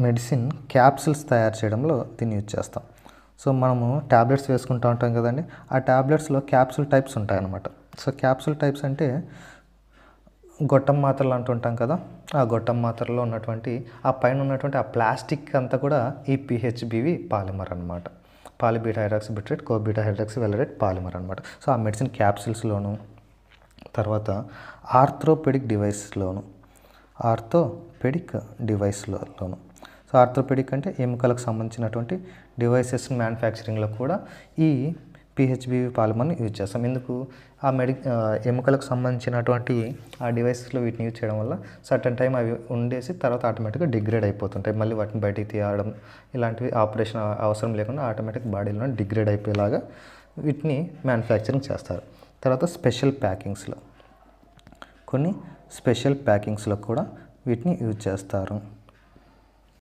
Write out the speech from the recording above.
Medicine capsules తయారు చేయడంలో దీన్ని యూజ్ చేస్తాం. సో మనము ట్యాబ్లెట్స్ వేసుకుంటూ ఉంటాం కదండి, ఆ ట్యాబ్లెట్స్లో క్యాప్సూల్ టైప్స్ ఉంటాయన్నమాట. సో క్యాప్సూల్ టైప్స్ అంటే గొట్టం మాత్రలు అంటుంటాం కదా, ఆ గొట్టం మాత్రలో ఉన్నటువంటి ఆ పైన ఉన్నటువంటి ఆ ప్లాస్టిక్ అంతా కూడా ఈ పిహెచ్బివి పాలిమర్ అనమాట. పాలిబీటా హైడ్రాక్సిబిట్రేట్ కోబీటా హైడ్రాక్సి వెలరేట్ పాలిమర్ అనమాట. సో ఆ మెడిసిన్ క్యాప్సిల్స్లోను, తర్వాత ఆర్థ్రోపెడిక్ డివైస్లోను, ఆర్థోపెడిక్ డివైస్లోను. సో ఆర్థోపెడిక్ అంటే ఎముకలకు సంబంధించినటువంటి డివైసెస్ మ్యానుఫ్యాక్చరింగ్లో కూడా ఈ పిహెచ్బివి పాలిమర్ని యూజ్ చేస్తాం. ఎందుకు? ఆ ఎముకలకు సంబంధించినటువంటి ఆ డివైసెస్లో వీటిని యూజ్ చేయడం వల్ల సర్టన్ టైం అవి ఉండేసి తర్వాత ఆటోమేటిక్గా డిగ్రేడ్ అయిపోతుంటాయి. మళ్ళీ వాటిని బయటికి తీయడం ఇలాంటివి ఆపరేషన్ అవసరం లేకుండా ఆటోమేటిక్ బాడీలో డిగ్రేడ్ అయిపోయేలాగా వీటిని మ్యానుఫ్యాక్చరింగ్ చేస్తారు. తర్వాత స్పెషల్ ప్యాకింగ్స్లో, కొన్ని స్పెషల్ ప్యాకింగ్స్లో కూడా వీటిని యూజ్ చేస్తారు.